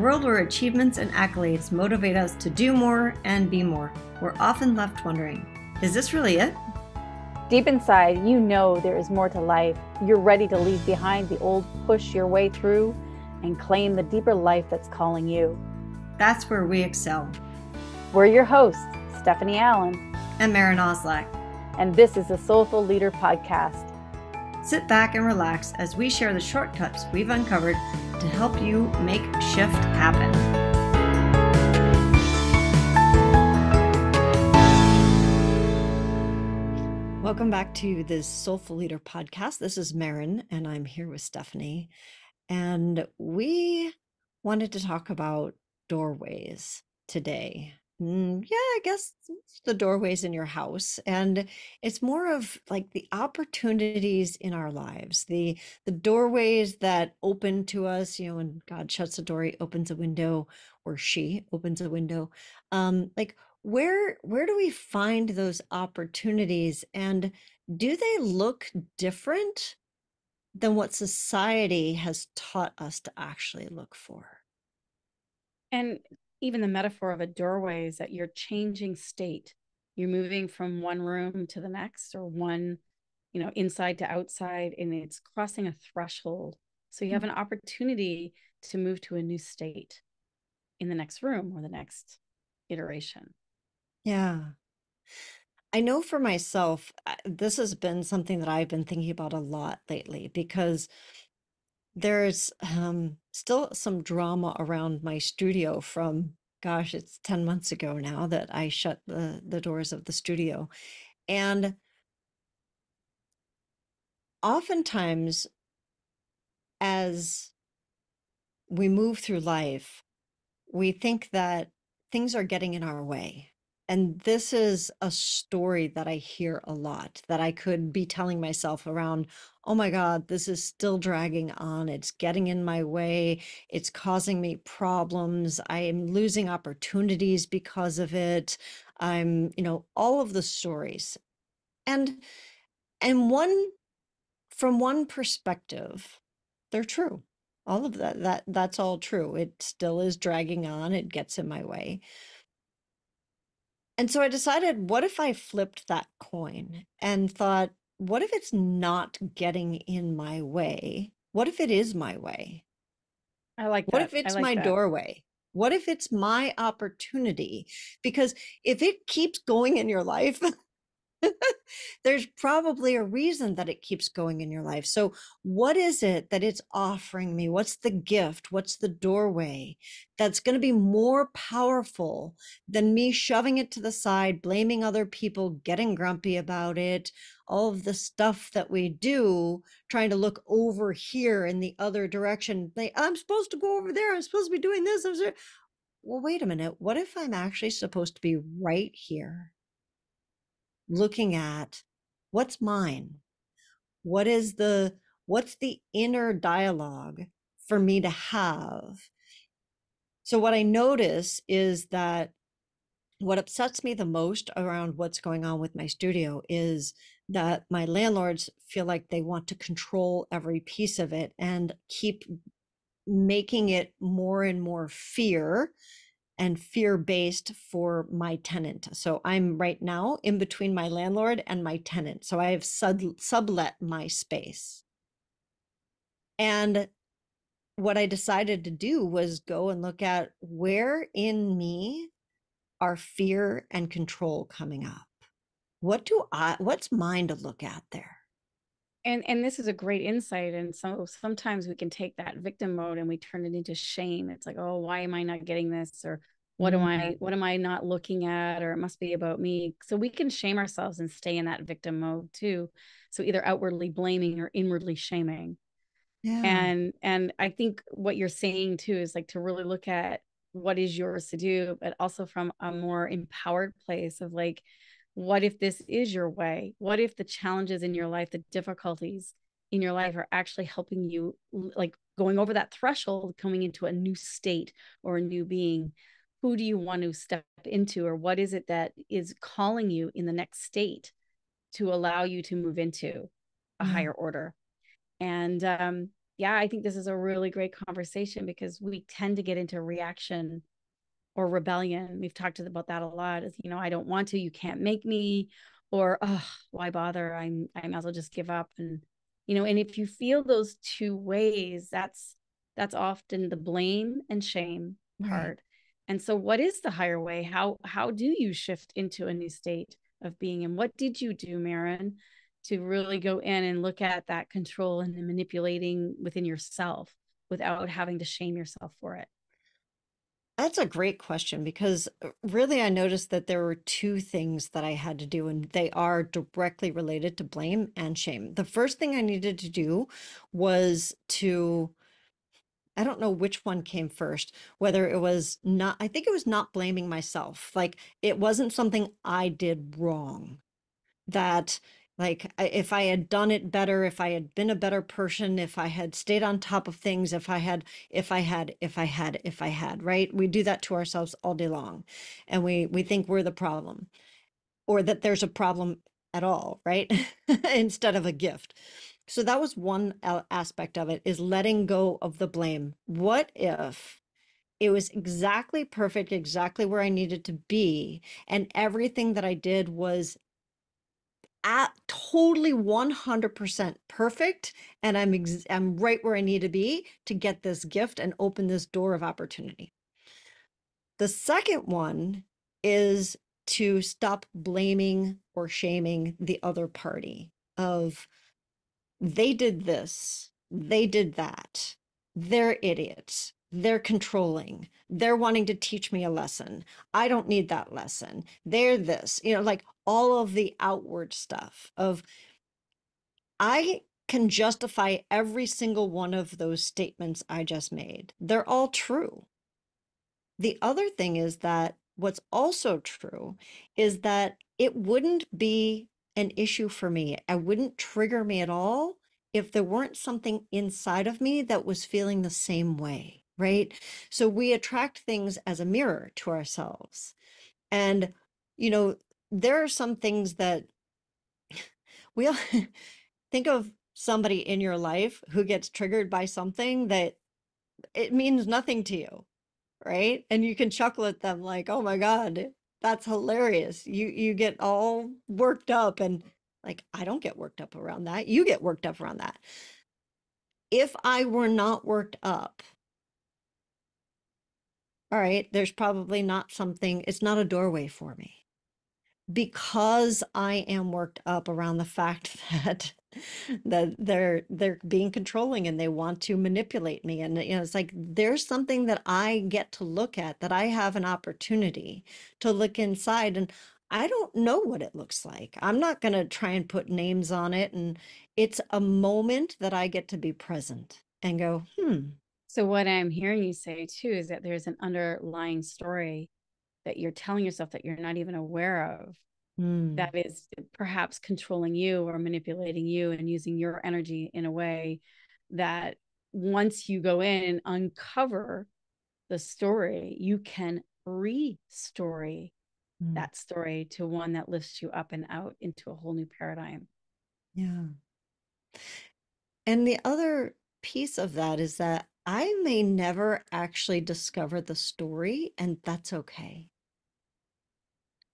world where achievements and accolades motivate us to do more and be more, we're often left wondering, is this really it? Deep inside, you know there is more to life. You're ready to leave behind the old, push your way through, and claim the deeper life that's calling you. That's where we excel. We're your hosts, Stephanie Allen and Maren, and this is the Soulful Leader Podcast. Sit back and relax as we share the shortcuts we've uncovered to help you make shift happen. Welcome back to this Soulful Leader Podcast. This is Maren, and I'm here with Stephanie. And we wanted to talk about doorways today. I guess it's the doorways in your house, and it's more of like the opportunities in our lives, the doorways that open to us. When God shuts the door, he opens a window, or she opens a window. Like where do we find those opportunities, and do they look different than what society has taught us to actually look for? And even the metaphor of a doorway is that you're changing state. You're moving from one room to the next, or one, inside to outside, and it's crossing a threshold. So you have an opportunity to move to a new state in the next room or the next iteration. Yeah. I know for myself, this has been something that I've been thinking about a lot lately, because there's still some drama around my studio from, gosh, it's 10 months ago now that I shut the doors of the studio. And oftentimes, as we move through life, we think that things are getting in our way. And this is a story that I hear a lot, that I could be telling myself around, oh my God, this is still dragging on. It's getting in my way. It's causing me problems. I am losing opportunities because of it. I'm, all of the stories. And from one perspective, they're true. All of that's all true. It still is dragging on. It gets in my way. And so I decided, what if I flipped that coin and thought, what if it's not getting in my way? What if it is my way? I like that. What if it's my doorway? What if it's my opportunity? Because if it keeps going in your life, there's probably a reason that it keeps going in your life. So what is it that it's offering me? What's the gift? What's the doorway that's going to be more powerful than me shoving it to the side, blaming other people, getting grumpy about it, all of the stuff that we do, trying to look over here in the other direction. I'm supposed to go over there. I'm supposed to be doing this. Well, wait a minute. What if I'm actually supposed to be right here, looking at what's mine? What's the inner dialogue for me to have? So what I notice is that what upsets me the most around what's going on with my studio is that my landlords feel like they want to control every piece of it and keep making it more and more fear-based for my tenant. So I'm right now in between my landlord and my tenant. So I have sublet my space. And what I decided to do was go and look at, where in me are fear and control coming up? What's mine to look at there? And this is a great insight. And so sometimes we can take that victim mode and we turn it into shame. It's like, oh, why am I not getting this? Or what am I not looking at? Or it must be about me. So we can shame ourselves and stay in that victim mode too. So either outwardly blaming or inwardly shaming. Yeah. And I think what you're saying too is like to really look at what is yours to do, but also from a more empowered place of like, what if this is your way? What if the challenges in your life, the difficulties in your life are actually helping you, like going over that threshold, coming into a new state or a new being? Who do you want to step into, or what is it that is calling you in the next state to allow you to move into a higher order? And yeah, I think this is a really great conversation because we tend to get into reaction or rebellion. We've talked about that a lot. Is, you know, I don't want to, you can't make me, or oh, why bother? I might as well just give up. And you know, and if you feel those two ways, that's often the blame and shame Right. part. And so what is the higher way? How do you shift into a new state of being? And what did you do, Maren, to really go in and look at that control and the manipulating within yourself without having to shame yourself for it? That's a great question because really I noticed that there were two things that I had to do, and they are directly related to blame and shame. The first thing I needed to do was to, I don't know which one came first, whether it was not, I think it was not blaming myself. Like it wasn't something I did wrong. That like if I had done it better, if I had been a better person, if I had stayed on top of things, if I had, right? We do that to ourselves all day long. And we think we're the problem or that there's a problem at all, right? Instead of a gift. So that was one aspect of it, is letting go of the blame. What if it was exactly perfect, exactly where I needed to be, and everything that I did was at totally 100% perfect, and I'm right where I need to be to get this gift and open this door of opportunity. The second one is to stop blaming or shaming the other party of they did this, they did that, they're idiots, they're controlling, they're wanting to teach me a lesson, I don't need that lesson, they're this, like all of the outward stuff of I can justify every single one of those statements I just made. They're all true. The other thing is that what's also true is that it wouldn't be an issue for me. I wouldn't trigger me at all if there weren't something inside of me that was feeling the same way, right? So we attract things as a mirror to ourselves. And, you know, there are some things that we all think of somebody in your life who gets triggered by something that it means nothing to you, right? And you can chuckle at them like, "Oh my God, that's hilarious." You get all worked up and like, I don't get worked up around that. You get worked up around that. If I were not worked up, all right, there's probably not something, it's not a doorway for me. Because I am worked up around the fact that they're being controlling and they want to manipulate me, and it's like there's something that I get to look at, that I have an opportunity to look inside, and I don't know what it looks like. I'm not going to try and put names on it, and it's a moment that I get to be present and go, So what I'm hearing you say too is that there's an underlying story that you're telling yourself that you're not even aware of, hmm, that is perhaps controlling you or manipulating you and using your energy in a way that once you go in and uncover the story, you can re-story hmm, that story to one that lifts you up and out into a whole new paradigm. yeah. And the other piece of that is that I may never actually discover the story, and that's okay.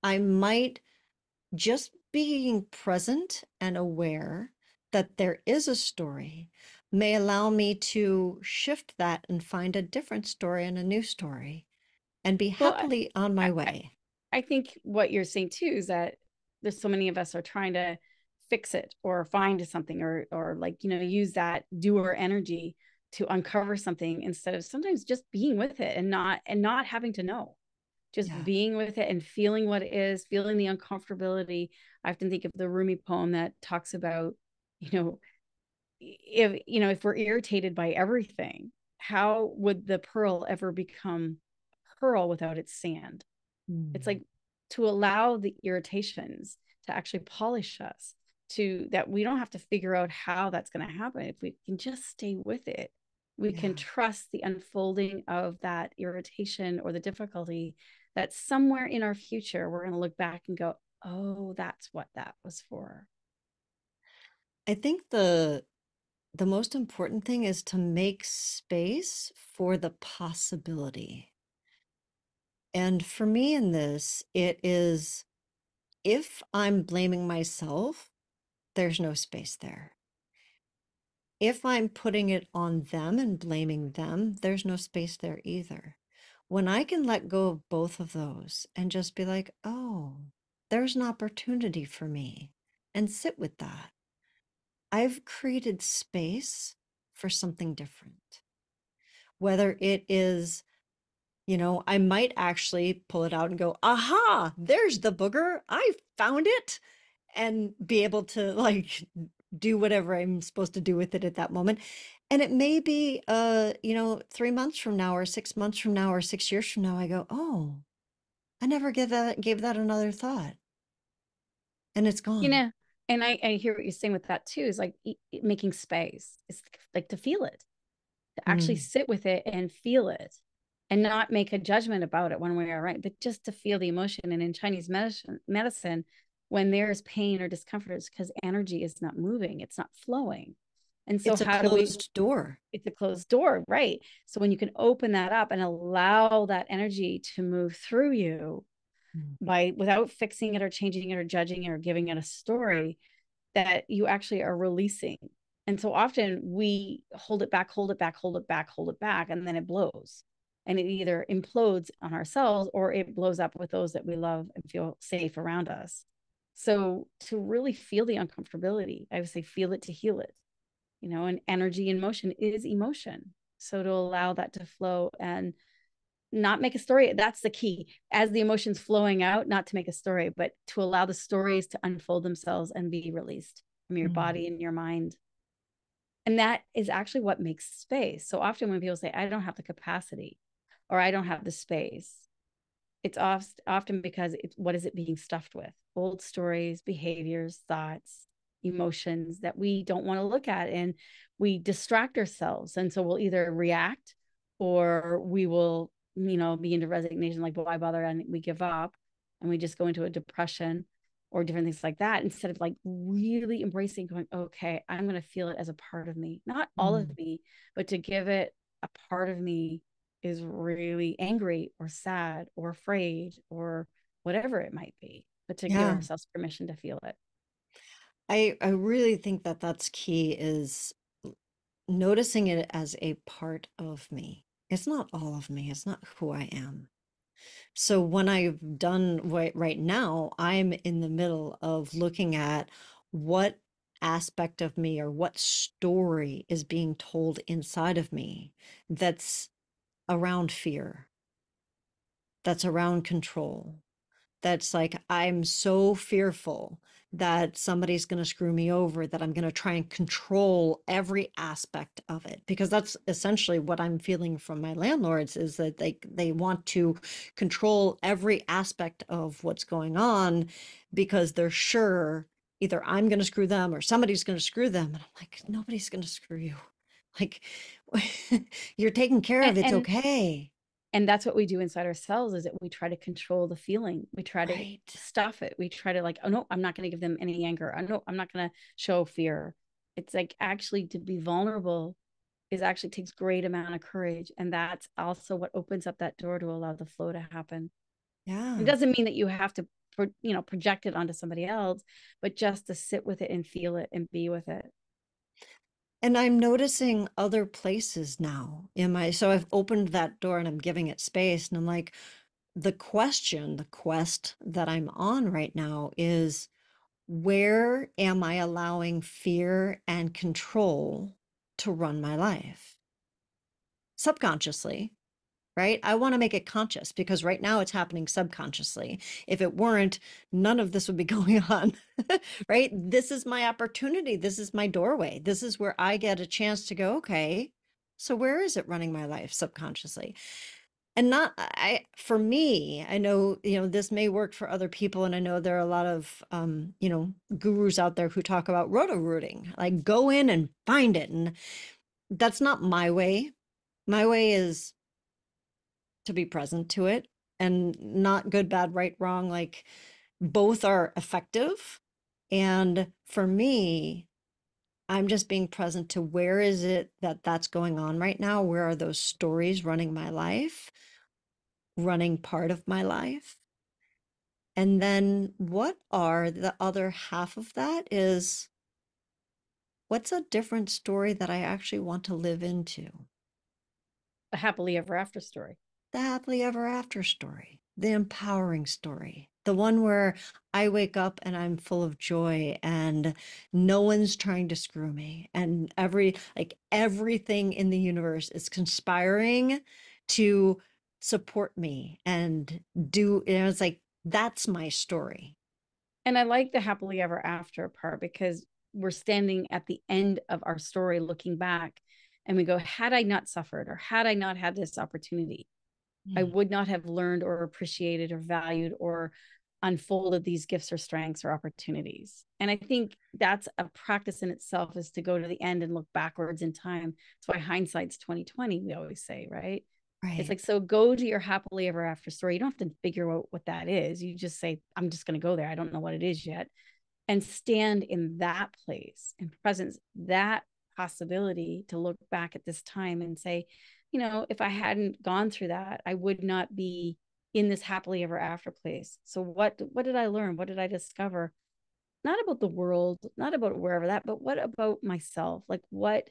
I might just being present and aware that there is a story may allow me to shift that and find a different story and a new story and be Well, happily on my I, way. I think what you're saying too is that there's so many of us are trying to fix it or find something or like, you know, use that doer energy to uncover something instead of sometimes just being with it and not having to know, just Yeah. being with it and feeling what it is, feeling the uncomfortability. I often think of the Rumi poem that talks about, you know, if you know, if we're irritated by everything, how would the pearl ever become pearl without its sand? It's Mm. like to allow the irritations to actually polish us, to that we don't have to figure out how that's going to happen. If we can just stay with it, we can Yeah. trust the unfolding of that irritation or the difficulty, that somewhere in our future we're going to look back and go, oh, that's what that was for. I think the the most important thing is to make space for the possibility. And for me in this, it is if I'm blaming myself, there's no space there. If I'm putting it on them and blaming them, there's no space there either. When I can let go of both of those and just be like, oh, there's an opportunity for me and sit with that, I've created space for something different. Whether it is, I might actually pull it out and go, aha, there's the booger. I found it, and be able to like do whatever I'm supposed to do with it at that moment. And it may be, 3 months from now, or 6 months from now, or 6 years from now, I go, oh, I never gave that another thought. And it's You gone. know, and I hear what you're saying with that too, is like making space. It's like to feel it, to actually Mm. sit with it and feel it and not make a judgment about it one way or right, but just to feel the emotion. And in Chinese medicine, when there's pain or discomfort, it's because energy is not moving, it's not flowing. And so It's a how do we, closed door. it's a closed door, right? So when you can open that up and allow that energy to move through you Mm. by without fixing it or changing it or judging it or giving it a story, that you actually are releasing. And so often we hold it back, hold it back, hold it back, hold it back, and then it blows. And it either implodes on ourselves or it blows up with those that we love and feel safe around us. So to really feel the uncomfortability, I would say feel it to heal it, and energy and motion is emotion. So to allow that to flow and not make a story, that's the key. As the emotions flowing out, not to make a story, but to allow the stories to unfold themselves and be released from your Mm. body and your mind. And that is actually what makes space. So often when people say, I don't have the capacity or I don't have the space, it's often because what is it being stuffed with? Old stories, behaviors, thoughts, emotions that we don't want to look at. And we distract ourselves. And so we'll either react or we will, be into resignation, like, well, why bother? And we give up and we just go into a depression or different things like that, instead of like really embracing, going, okay, I'm going to feel it as a part of me, not all of Mm. me, but to give it a part of me is really angry or sad or afraid or whatever it might be, but to give Yeah. ourselves permission to feel it. I really think that that's key, is noticing it as a part of me. It's not all of me. It's not who I am. So when I've done right now, I'm in the middle of looking at what aspect of me or what story is being told inside of me that's around fear, that's around control, that's like, I'm so fearful that somebody's going to screw me over that I'm going to try and control every aspect of it, because that's essentially what I'm feeling from my landlords, is that they want to control every aspect of what's going on, because they're sure either I'm going to screw them or somebody's going to screw them. And I'm like, nobody's going to screw you. Like, you're taken care and of. It's and okay. and that's what we do inside ourselves, is that we try to control the feeling, we try to Right. stuff it, we try to like, oh no, I'm not going to give them any anger, oh no, I'm not going to show fear. It's like, actually, to be vulnerable is actually takes great amount of courage, and that's also what opens up that door to allow the flow to happen. It Yeah. doesn't mean that you have to project it onto somebody else, but just to sit with it and feel it and be with it. And I'm noticing other places now in my, so I've opened that door and I'm giving it space. And I'm like, the quest that I'm on right now is, where am I allowing fear and control to run my life? Subconsciously, right? I want to make it conscious, because right now it's happening subconsciously. If it weren't, none of this would be going on, right? This is my opportunity. This is my doorway. This is where I get a chance to go, okay, so where is it running my life subconsciously? And not, for me, I know, this may work for other people. And I know there are a lot of, gurus out there who talk about roto rooting, like go in and find it. And that's not my way. My way is to be present to it, and not good, bad, right, wrong. Like, both are effective. And for me, I'm just being present to where is it that that's going on right now? Where are those stories running my life, running part of my life? And then what are the other half of that is what's a different story that I actually want to live into? A happily ever after story. The happily ever after story, the empowering story, the one where I wake up and I'm full of joy and no one's trying to screw me. And everything in the universe is conspiring to support me and it's like, that's my story. And I like the happily ever after part because we're standing at the end of our story looking back and we go, had I not suffered or had I not had this opportunity, I Mm. would not have learned or appreciated or valued or unfolded these gifts or strengths or opportunities. And I think that's a practice in itself, is to go to the end and look backwards in time. That's why hindsight's 2020, we always say, right? It's Right. like, so go to your happily ever after story. You don't have to figure out what that is. You just say, I'm just going to go there. I don't know what it is yet. And stand in that place and presence, that possibility to look back at this time and say, you know, if I hadn't gone through that, I would not be in this happily ever after place. So what did I learn? What did I discover? Not about the world, not about wherever that, but what about myself? Like what,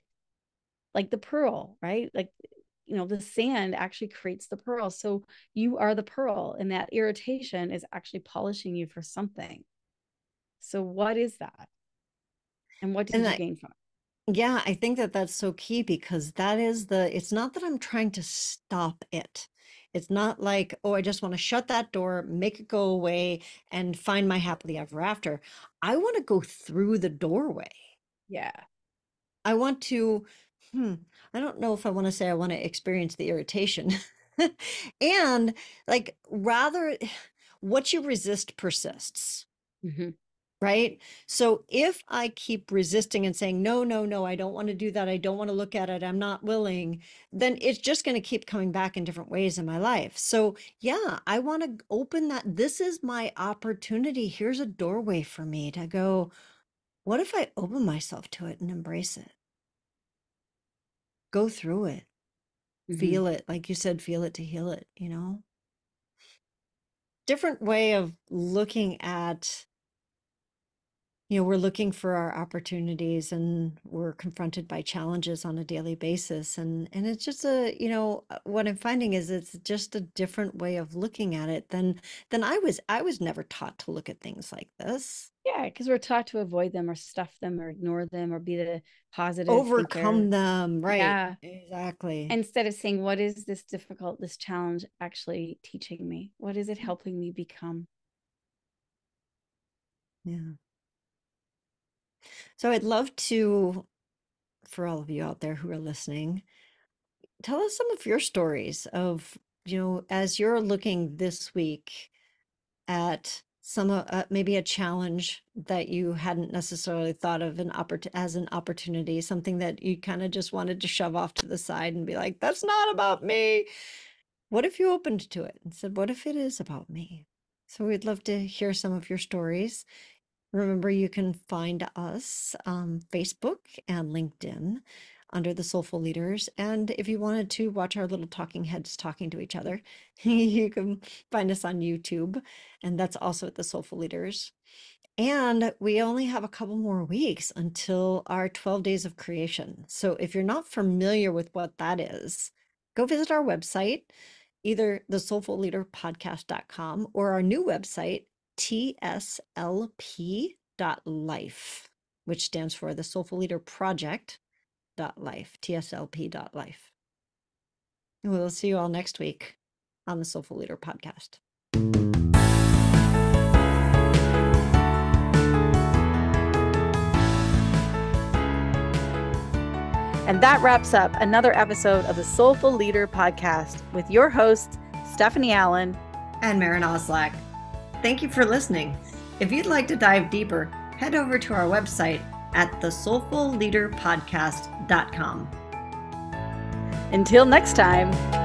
like the pearl, right? Like, you know, the sand actually creates the pearl. So you are the pearl, and that irritation is actually polishing you for something. So what is that? And what And did you that, gain from yeah, I think that that's so key because it's not that I'm trying to stop it. It's not like, oh, I just want to shut that door, make it go away, and find my happily ever after. I want to go through the doorway. Yeah. I want to, hmm, I don't know if I want to say I want to experience the irritation. And like, rather, what you resist persists. Mm-hmm. Right? So if I keep resisting and saying, no, no, no, I don't want to do that. I don't want to look at it. I'm not willing, then it's just going to keep coming back in different ways in my life. So yeah, I want to open that. This is my opportunity. Here's a doorway for me to go, what if I open myself to it and embrace it? Go through it, Mm-hmm. feel it. Like you said, feel it to heal it, Different way of looking at we're looking for our opportunities and we're confronted by challenges on a daily basis. And it's just what I'm finding is it's just a different way of looking at it than I was never taught to look at things like this. Yeah, because we're taught to avoid them or stuff them or ignore them or be the positive thinker. Overcome them, right? Yeah. Exactly. Instead of saying, what is this difficult, this challenge actually teaching me? What is it helping me become? Yeah. So I'd love to, for all of you out there who are listening, tell us some of your stories of, as you're looking this week at some maybe a challenge that you hadn't necessarily thought of as an opportunity, something that you kind of just wanted to shove off to the side and be like, that's not about me. What if you opened to it and said, what if it is about me? So we'd love to hear some of your stories. Remember, you can find us Facebook and LinkedIn under the Soulful Leaders. And if you wanted to watch our little talking heads talking to each other, you can find us on YouTube. And that's also at the Soulful Leaders. And we only have a couple more weeks until our 12 days of creation. So if you're not familiar with what that is, go visit our website, either the soulfulleaderpodcast.com or our new website, tslp.life, which stands for the Soulful Leader Project.life, tslp.life. And we'll see you all next week on the Soulful Leader Podcast. And that wraps up another episode of the Soulful Leader Podcast with your hosts, Stephanie Allen and Maren Oslack. Thank you for listening. If you'd like to dive deeper, head over to our website at thesoulfulleaderpodcast.com. Until next time.